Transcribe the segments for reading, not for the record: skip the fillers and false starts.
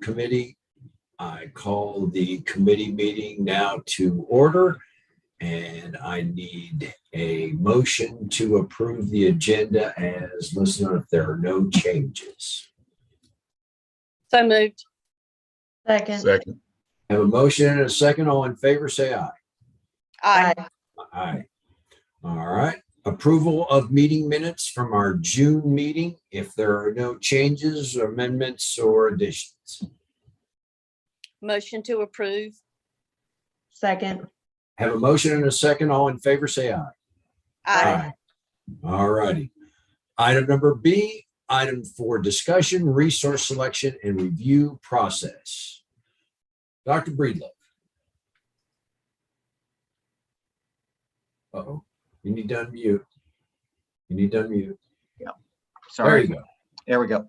Committee. I call the committee meeting now to order, and I need a motion to approve the agenda as listed if there are no changes. So moved. Second. Have a motion and a second. All in favor, say aye. Aye. Aye. All right. Approval of meeting minutes from our June meeting. If there are no changes, amendments, or additions. Motion to approve. Second. Have a motion and a second. All in favor, say aye. Aye. All righty. Item number B, item for discussion, resource selection and review process. Dr. Breedlove. Uh-oh, you need to unmute. You need to unmute. Yeah. There you Sorry. go. There we go.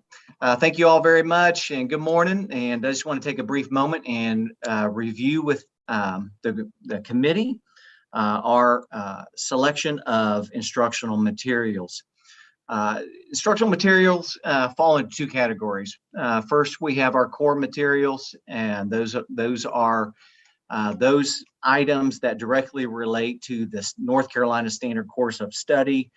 Thank you all very much and good morning. And I just want to take a brief moment and review with the committee our selection of instructional materials. Instructional materials fall into two categories. First, we have our core materials, and those are those items that directly relate to this North Carolina Standard Course of Study,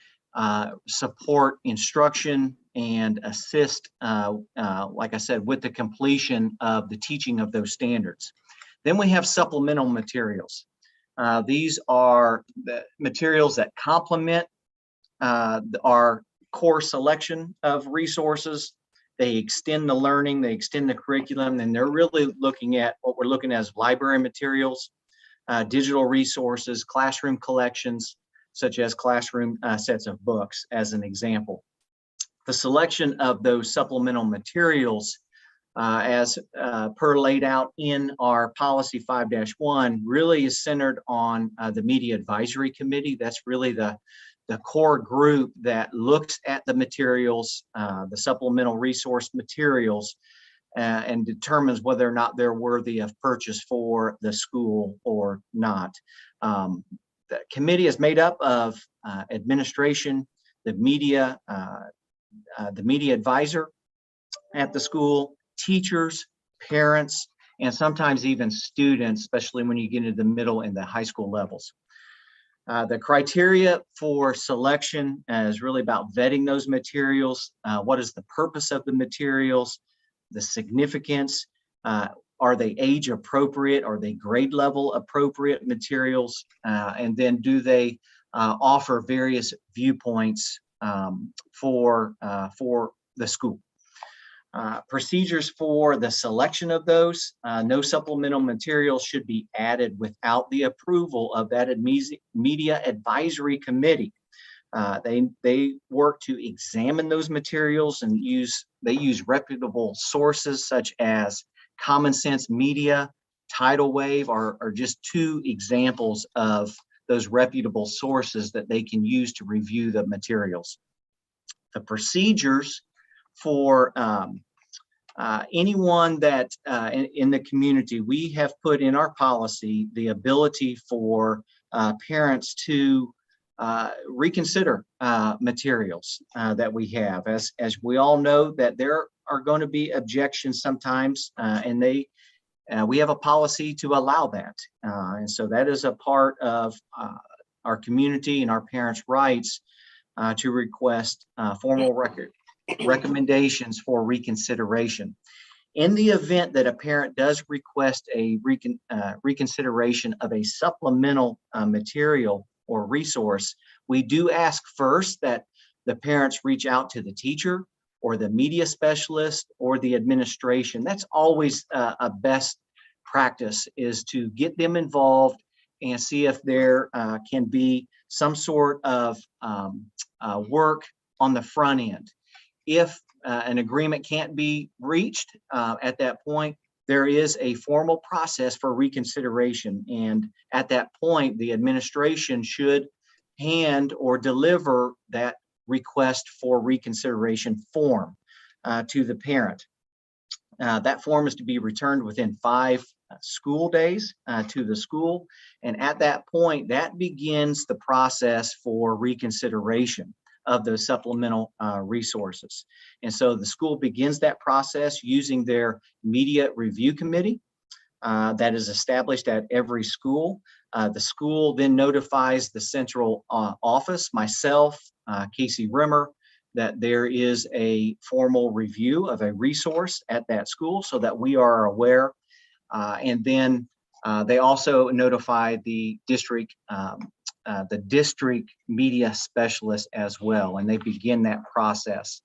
support instruction, and assist, like I said, with the completion of the teaching of those standards. Then we have supplemental materials. These are the materials that complement our core selection of resources. They extend the learning, they extend the curriculum, and they're really looking at what we're looking at as library materials, digital resources, classroom collections, such as classroom sets of books, as an example. The selection of those supplemental materials, as per laid out in our policy 5-1, really is centered on the Media Advisory Committee. That's really the core group that looks at the materials, the supplemental resource materials, and determines whether or not they're worthy of purchase for the school or not. The committee is made up of administration, the media advisor at the school, teachers, parents, and sometimes even students, especially when you get into the middle and the high school levels. The criteria for selection is really about vetting those materials. What is the purpose of the materials? The significance? Are they age appropriate? Are they grade level appropriate materials? And then do they offer various viewpoints for the school? Procedures for the selection of those. No supplemental materials should be added without the approval of that Media Advisory Committee. They work to examine those materials and they use reputable sources such as Common Sense Media, Tidal Wave are just two examples of those reputable sources that they can use to review the materials. The procedures for anyone that in the community, we have put in our policy the ability for parents to reconsider materials that we have. As we all know, that there are going to be objections sometimes, and we have a policy to allow that. And so that is a part of our community and our parents' rights to request formal recommendations for reconsideration. In the event that a parent does request a reconsideration of a supplemental material or resource, we do ask first that the parents reach out to the teacher or the media specialist or the administration. That's always a best practice, is to get them involved and see if there can be some sort of work on the front end. If an agreement can't be reached at that point, there is a formal process for reconsideration. And at that point, the administration should hand or deliver that request for reconsideration form to the parent. That form is to be returned within 5 school days to the school. And at that point, that begins the process for reconsideration. of those supplemental resources. And so the school begins that process using their media review committee that is established at every school. The school then notifies the central office, myself, Casey Rimmer, that there is a formal review of a resource at that school so that we are aware. And then they also notify the district media specialist as well, and they begin that process.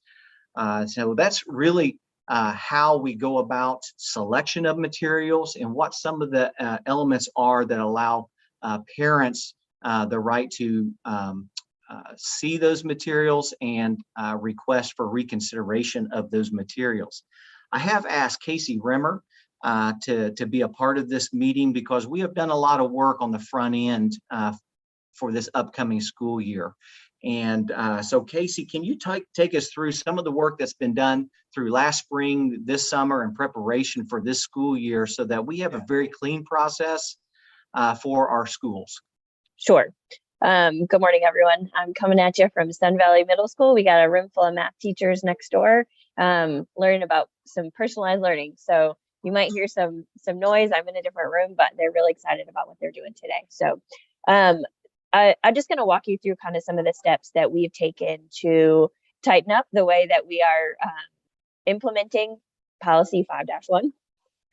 So that's really how we go about selection of materials and what some of the elements are that allow parents the right to see those materials and request for reconsideration of those materials. I have asked Casey Rimmer to be a part of this meeting because we have done a lot of work on the front end for this upcoming school year. And so Casey, can you take us through some of the work that's been done through last spring, this summer, in preparation for this school year so that we have a very clean process for our schools? Sure. Good morning, everyone. I'm coming at you from Sun Valley Middle School. We got a room full of math teachers next door learning about some personalized learning. So you might hear some noise. I'm in a different room, but they're really excited about what they're doing today. So I'm just going to walk you through kind of some of the steps that we've taken to tighten up the way that we are implementing policy 5-1.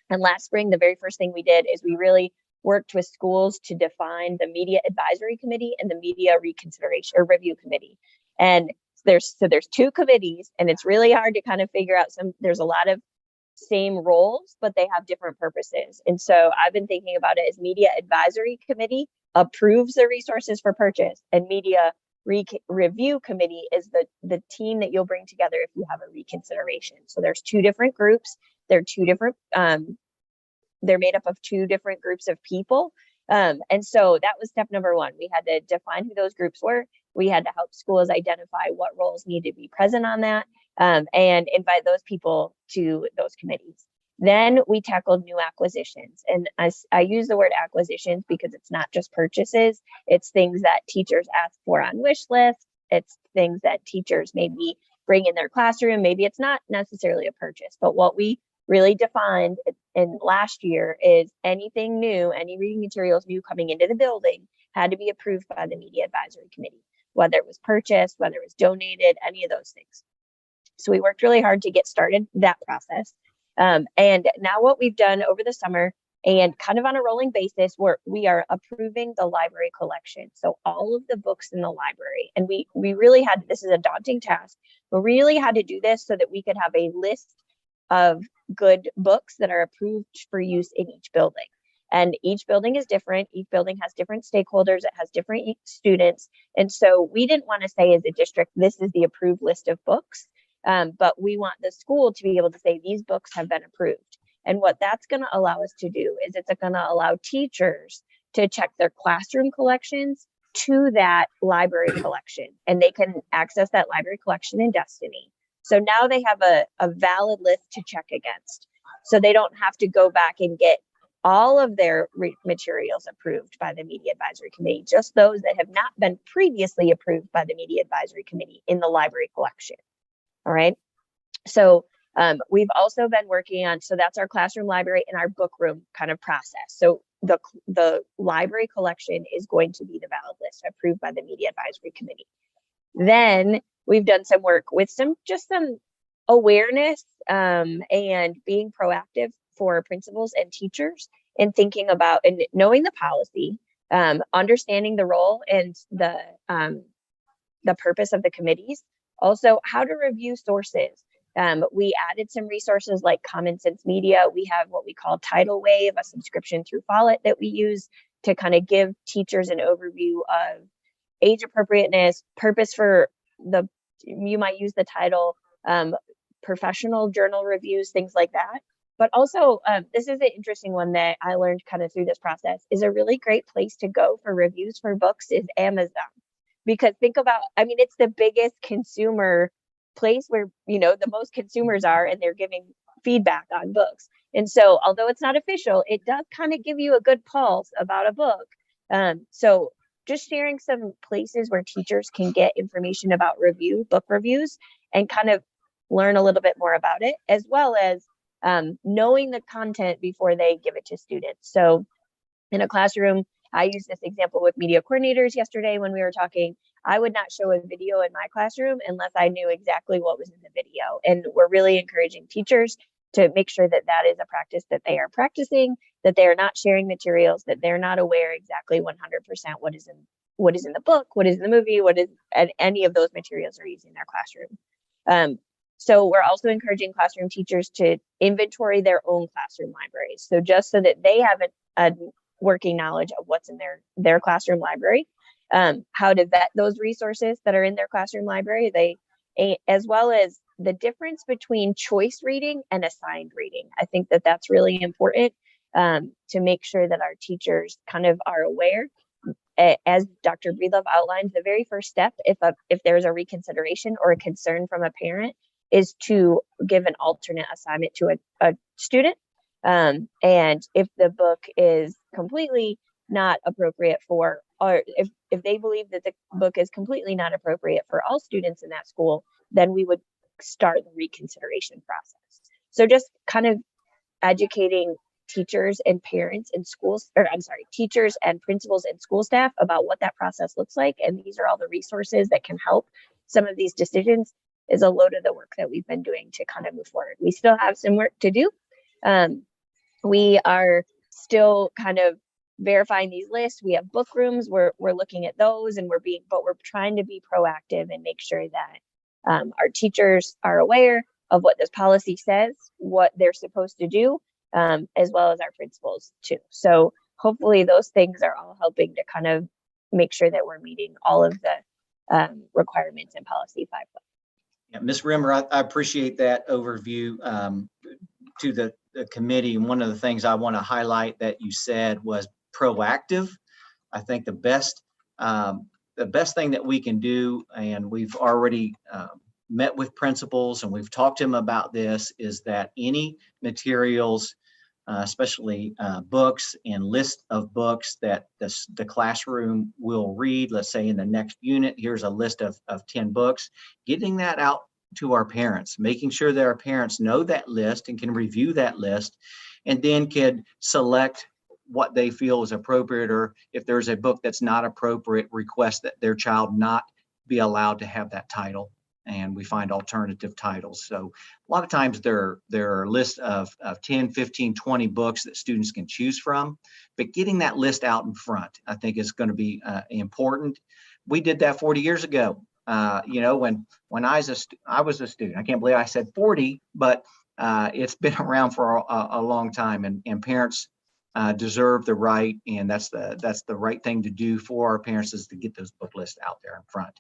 And last spring, the very first thing we did is we really worked with schools to define the media advisory committee and the media reconsideration or review committee. And there's two committees, and it's really hard to kind of figure out there's a lot of same roles, but they have different purposes. And so I've been thinking about it as media advisory committee approves the resources for purchase, and media review committee is the team that you'll bring together if you have a reconsideration. So there's two different groups. They're made up of two different groups of people. And so that was step number one. We had to define who those groups were. We had to help schools identify what roles need to be present on that, and invite those people to those committees. Then we tackled new acquisitions. And I use the word acquisitions because it's not just purchases. It's things that teachers ask for on wish lists. It's things that teachers maybe bring in their classroom. Maybe it's not necessarily a purchase, but what we really defined in last year is anything new, any reading materials new coming into the building had to be approved by the media advisory committee, whether it was purchased, whether it was donated, any of those things. So we worked really hard to get started that process. And now what we've done over the summer and kind of on a rolling basis, we are approving the library collection. So all of the books in the library, and we really had, this is a daunting task, we really had to do this so that we could have a list of good books that are approved for use in each building. And each building is different. Each building has different stakeholders. It has different students. And so we didn't want to say as a district, this is the approved list of books. But we want the school to be able to say these books have been approved. And what that's going to allow us to do is it's going to allow teachers to check their classroom collections to that library collection. And they can access that library collection in Destiny. So now they have a valid list to check against. So they don't have to go back and get all of their materials approved by the Media Advisory Committee, just those that have not been previously approved by the Media Advisory Committee in the library collection. All right. So we've also been working on, so that's our classroom, library, and our book room kind of process. So the library collection is going to be the valid list approved by the Media Advisory Committee. Then we've done some work with some awareness and being proactive for principals and teachers in thinking about and knowing the policy, understanding the role and the purpose of the committees. Also, how to review sources. We added some resources like Common Sense Media. We have what we call Tidal Wave, a subscription through Follett that we use to kind of give teachers an overview of age appropriateness, purpose for you might use the title, professional journal reviews, things like that. But also, this is an interesting one that I learned kind of through this process, is a really great place to go for reviews for books is Amazon. Because think about, I mean, it's the biggest consumer place where, the most consumers are, and they're giving feedback on books. And so, although it's not official, it does kind of give you a good pulse about a book. So just sharing some places where teachers can get information about book reviews, and kind of learn a little bit more about it, as well as knowing the content before they give it to students. So in a classroom, I used this example with media coordinators yesterday when we were talking. I would not show a video in my classroom unless I knew exactly what was in the video. And we're really encouraging teachers to make sure that that is a practice that they are practicing, that they are not sharing materials, that they're not aware exactly 100% what is in the book, what is in the movie, what is and any of those materials are used in their classroom. So we're also encouraging classroom teachers to inventory their own classroom libraries. So just so that they have a working knowledge of what's in their classroom library, how to vet those resources that are in their classroom library, as well as the difference between choice reading and assigned reading. I think that that's really important to make sure that our teachers kind of are aware. As Dr. Breedlove outlined, the very first step, if there's a reconsideration or a concern from a parent, is to give an alternate assignment to a student. And if the book is completely not appropriate for, or if they believe that the book is completely not appropriate for all students in that school, then we would start the reconsideration process. So just kind of educating teachers and parents in schools, teachers and principals and school staff about what that process looks like. And these are all the resources that can help some of these decisions, is a load of the work that we've been doing to kind of move forward. We still have some work to do. We are still kind of verifying these lists. We have book rooms. We're looking at those, and we're trying to be proactive and make sure that our teachers are aware of what this policy says, what they're supposed to do, as well as our principals too. So hopefully those things are all helping to kind of make sure that we're meeting all of the requirements in policy 5. Yeah, Ms. Rimmer, I appreciate that overview to the committee. And one of the things I want to highlight that you said was proactive. I think the best thing that we can do, and we've already met with principals and we've talked to them about this, is that any materials, especially books and list of books that the classroom will read, let's say in the next unit, here's a list of 10 books, getting that out to our parents, making sure that our parents know that list and can review that list, and then can select what they feel is appropriate, or if there's a book that's not appropriate, request that their child not be allowed to have that title. And we find alternative titles. So a lot of times there are lists of 10, 15, 20 books that students can choose from, but getting that list out in front, I think, is going to be important. We did that 40 years ago. When I was a student, I can't believe I said 40, but it's been around for a long time, and parents deserve the right, and that's the right thing to do for our parents, is to get those book lists out there in front.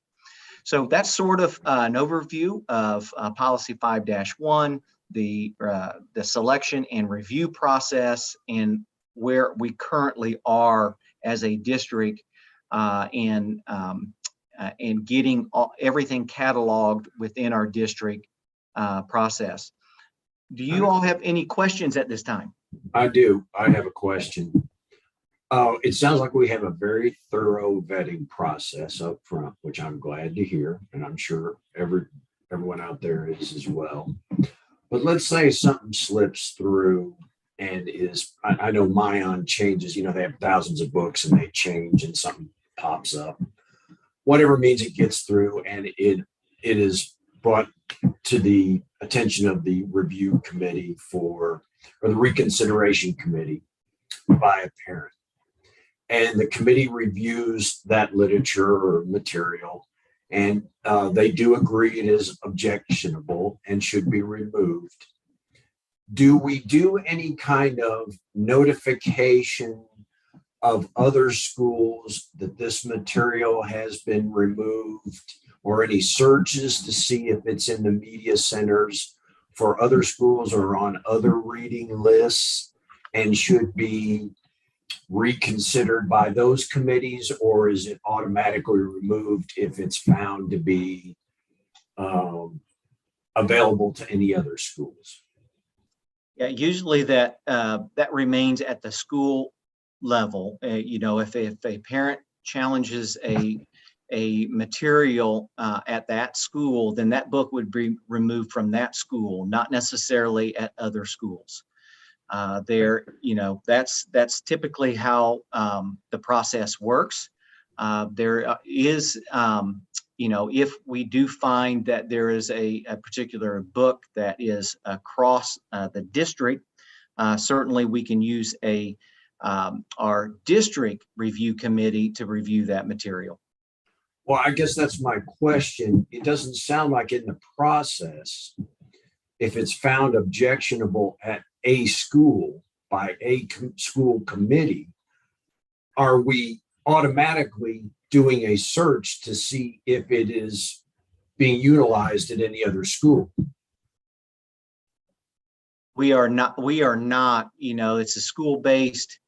So that's sort of an overview of Policy 5-1, the selection and review process, and where we currently are as a district in getting everything cataloged within our district process. Do you all have any questions at this time? I do. I have a question. It sounds like we have a very thorough vetting process up front, which I'm glad to hear, and I'm sure everyone out there is as well. But let's say something slips through and I know Mayan changes, they have thousands of books and they change and something pops up. Whatever means it gets through and it is brought to the attention of the review committee or the reconsideration committee by a parent. And the committee reviews that literature or material, and they do agree it is objectionable and should be removed. Do we do any kind of notification of other schools that this material has been removed, or any searches to see if it's in the media centers for other schools or on other reading lists and should be reconsidered by those committees, or is it automatically removed if it's found to be available to any other schools? Yeah, usually that remains at the school level. If a parent challenges a material at that school, then that book would be removed from that school, not necessarily at other schools. That's typically how the process works. There is, if we do find that there is a particular book that is across the district, certainly we can use our district review committee to review that material. Well, I guess that's my question. It doesn't sound like in the process, if it's found objectionable at a school by a school committee, are we automatically doing a search to see if it is being utilized at any other school? We are not, it's a school-based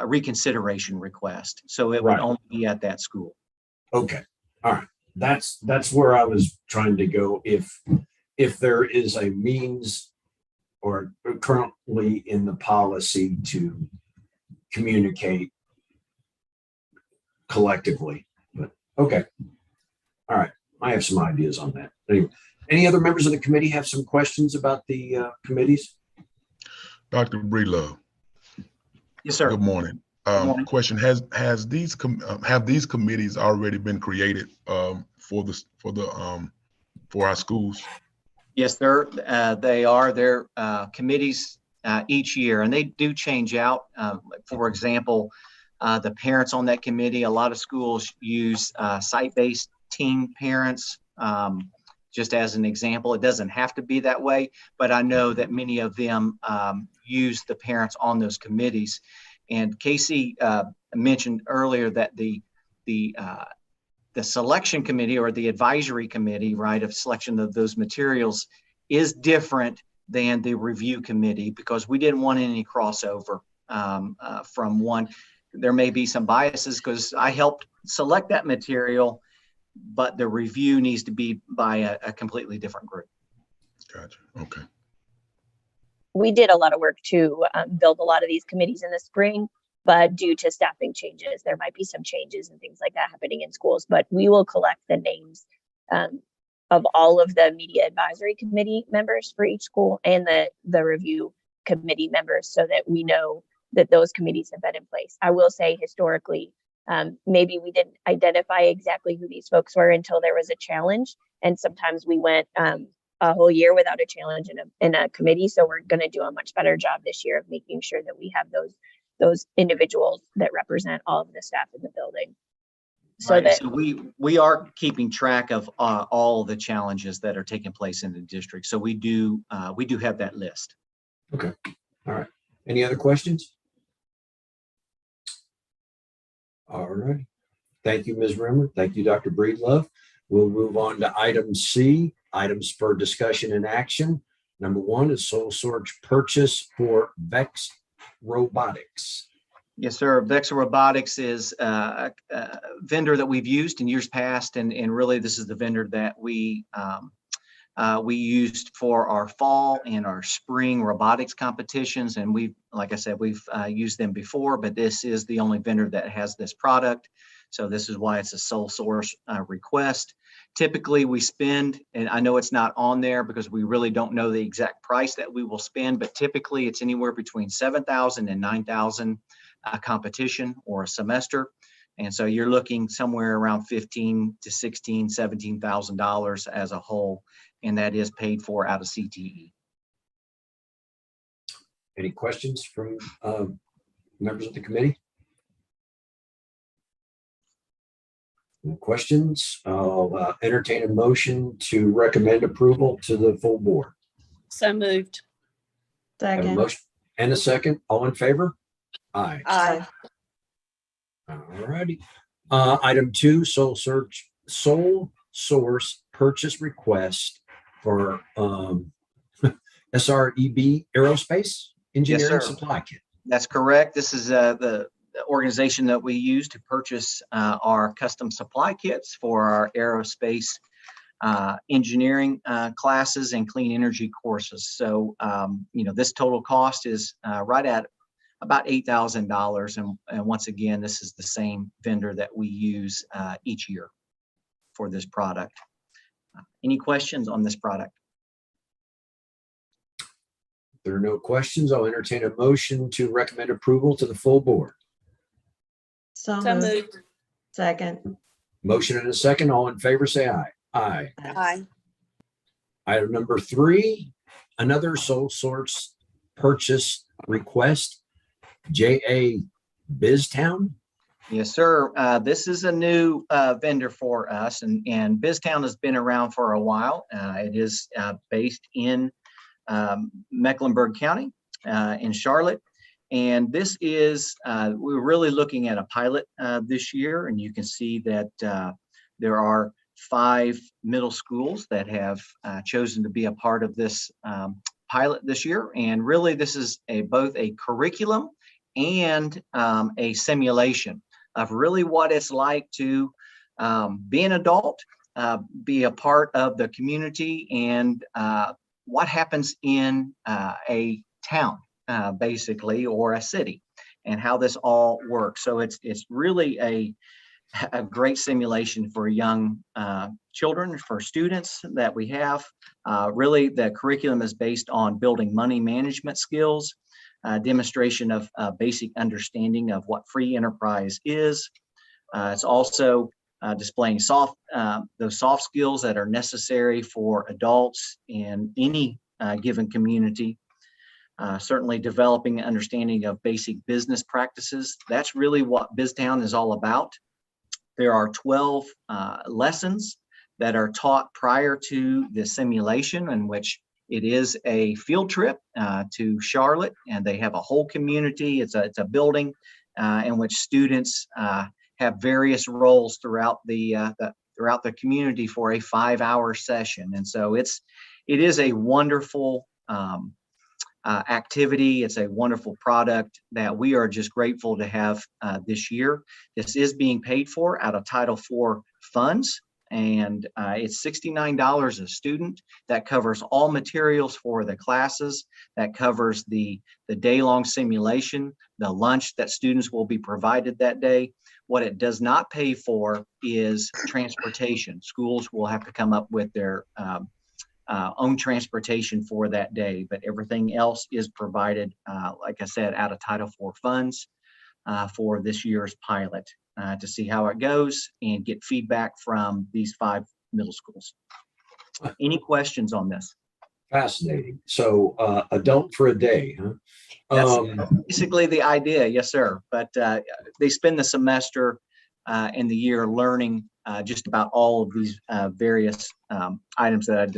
reconsideration request. So it would Right. only be at that school. Okay. All right. That's where I was trying to go. If there is a means or currently in the policy to communicate collectively, but okay. All right. I have some ideas on that. Anyway, any other members of the committee have some questions about the committees? Dr. Breedlove. Yes, sir. Good morning. morning. Question: have these committees already been created for our schools? Yes, they are. They're committees each year, and they do change out. For example, the parents on that committee, a lot of schools use site-based teen parents. Just as an example, it doesn't have to be that way, but I know that many of them use the parents on those committees. And Casey mentioned earlier that the selection committee or the advisory committee, right, of selection of those materials is different than the review committee because we didn't want any crossover from one. There may be some biases because I helped select that material, but the review needs to be by a completely different group. Gotcha. Okay. We did a lot of work to build a lot of these committees in the spring, but due to staffing changes, there might be some changes and things like that happening in schools. But we will collect the names of all of the media advisory committee members for each school and the review committee members so that we know that those committees have been in place. I will say historically, maybe we didn't identify exactly who these folks were until there was a challenge. And sometimes we went a whole year without a challenge in a committee. So we're going to do a much better job this year of making sure that we have those individuals that represent all of the staff in the building. So right. that So we are keeping track of all the challenges that are taking place in the district. So we do have that list. Okay. All right. Any other questions? All right. Thank you, Ms. Rimmer. Thank you, Dr. Breedlove. We'll move on to item C, items for discussion and action. Number 1 is sole source purchase for VEX Robotics. Yes, sir. VEX Robotics is a vendor that we've used in years past, and really this is the vendor that we used for our fall and our spring robotics competitions. And like I said, we've used them before, but this is the only vendor that has this product. So this is why it's a sole source request. Typically we spend, and I know it's not on there because we really don't know the exact price that we will spend, but typically it's anywhere between $7,000 and $9,000 a competition or a semester. And so you're looking somewhere around $15,000 to $16,000, $17,000 as a whole. And that is paid for out of CTE. Any questions from members of the committee? No questions? I'll entertain a motion to recommend approval to the full board. So moved. Have a Second. motion and a second. All in favor? Aye. Aye. All righty. Item 2, sole source purchase request for SREB Aerospace Engineering sir. Supply Kit. That's correct. This is the organization that we use to purchase our custom supply kits for our aerospace engineering classes and clean energy courses. So, this total cost is right at about $8,000. And once again, this is the same vendor that we use each year for this product. Any questions on this product? If there are no questions, I'll entertain a motion to recommend approval to the full board. So So moved. moved. Second. Motion and a second. All in favor, say aye. Aye. Aye. Item number 3, another sole source purchase request, J.A. BizTown. Yes, sir. This is a new vendor for us, and BizTown has been around for a while. It is based in Mecklenburg County in Charlotte. And this is, we're really looking at a pilot this year, and you can see that there are 5 middle schools that have chosen to be a part of this pilot this year. And really, this is both a curriculum and a simulation of really what it's like to be an adult, be a part of the community, and what happens in a town, basically, or a city, and how this all works. So it's really a great simulation for young children, for students that we have. Really, the curriculum is based on building money management skills, demonstration of basic understanding of what free enterprise is. It's also displaying those soft skills that are necessary for adults in any given community. Certainly developing an understanding of basic business practices. That's really what BizTown is all about. There are 12 lessons that are taught prior to the simulation, in which it is a field trip to Charlotte, and they have a whole community. It's a building in which students have various roles throughout the community for a 5-hour session. And so it is a wonderful activity. It's a wonderful product that we are just grateful to have this year. This is being paid for out of Title IV funds, and it's $69 a student. That covers all materials for the classes. That covers the day-long simulation, the lunch that students will be provided that day. What it does not pay for is transportation. Schools will have to come up with their own transportation for that day, but everything else is provided, like I said, out of Title IV funds for this year's pilot to see how it goes and get feedback from these 5 middle schools. Any questions on this? Fascinating. So adult for a day, huh? That's basically the idea. Yes, sir. But they spend the semester and the year learning just about all of these various items that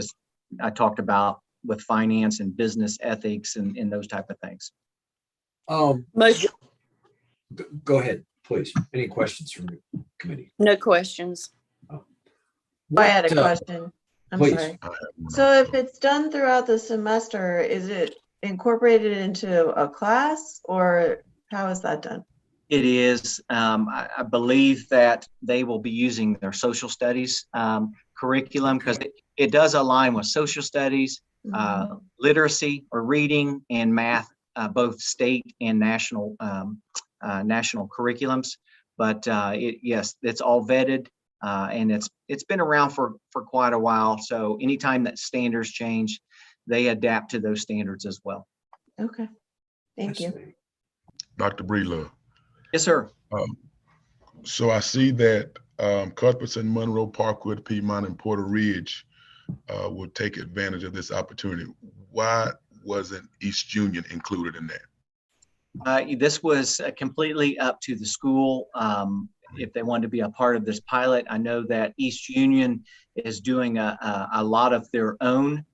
I talked about with finance and business ethics and those type of things. Motion. Go ahead, please. Any questions from the committee? No questions. I had a What, question. I'm please. sorry. So if it's done throughout the semester, is it incorporated into a class, or how is that done? It is. I believe that they will be using their social studies curriculum, because it does align with social studies, literacy or reading, and math, both state and national curriculums. But yes, it's all vetted, and it's been around for quite a while. So anytime that standards change, they adapt to those standards as well. Okay, thank you. Dr. Breedlove. Yes, sir. So I see that Cuthbertson, Monroe, Parkwood, Piedmont, and Porter Ridge will take advantage of this opportunity. Why wasn't East Union included in that? This was completely up to the school if they wanted to be a part of this pilot. I know that East Union is doing a lot of their own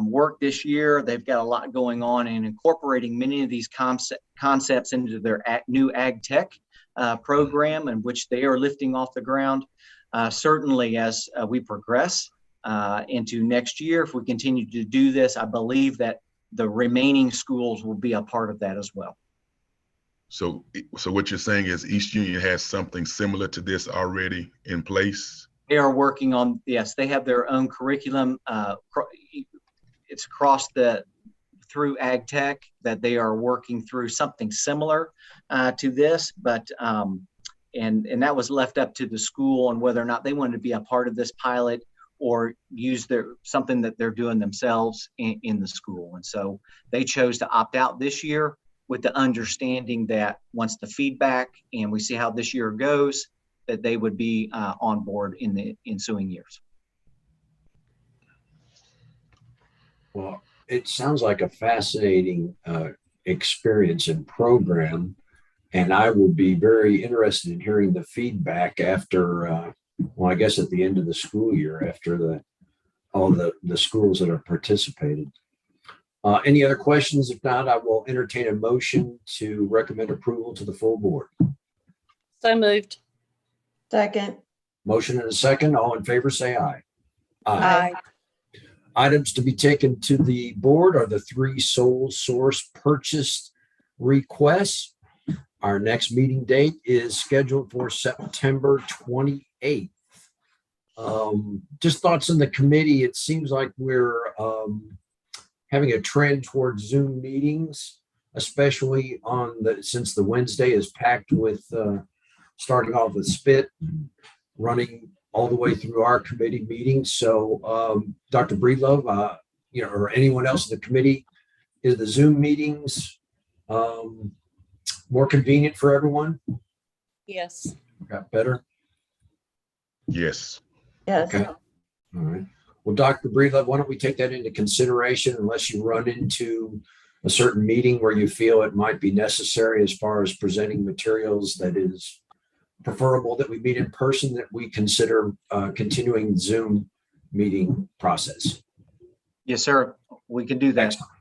work this year. They've got a lot going on and incorporating many of these concepts into their new ag tech program, in which they are lifting off the ground. Certainly, as we progress into next year, if we continue to do this, I believe that the remaining schools will be a part of that as well. So what you're saying is East Union has something similar to this already in place? They are working on, yes, they have their own curriculum. It's across through Ag Tech that they are working through something similar to this, but and that was left up to the school on whether or not they wanted to be a part of this pilot or use something that they're doing themselves in the school. And so they chose to opt out this year with the understanding that once the feedback and we see how this year goes, that they would be on board in the ensuing years. Well, it sounds like a fascinating experience and program, and I will be very interested in hearing the feedback after, well, I guess at the end of the school year, after all the schools that have participated. Any other questions? If not, I will entertain a motion to recommend approval to the full board. So moved. Second. Motion and a second. All in favor, say aye. Aye. Items to be taken to the board are the 3 sole source purchase requests. Our next meeting date is scheduled for September 28th. Just thoughts on the committee. It seems like we're having a trend towards Zoom meetings, especially since the Wednesday is packed with starting off with SPIT, running all the way through our committee meetings. So, Dr. Breedlove, or anyone else in the committee, is the Zoom meetings more convenient for everyone? Yes. Got better? Yes. Yes. Okay. All right. Well, Dr. Breedlove, why don't we take that into consideration unless you run into a certain meeting where you feel it might be necessary as far as presenting materials that is preferable that we meet in person, that we consider continuing the Zoom meeting process. Yes, sir. We can do that. Excellent.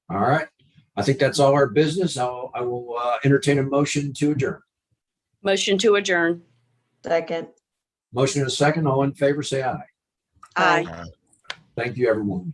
All right. I think that's all our business. I will entertain a motion to adjourn. Motion to adjourn. Second. Motion and a second. All in favor, say aye. Aye. Aye. Thank you, everyone.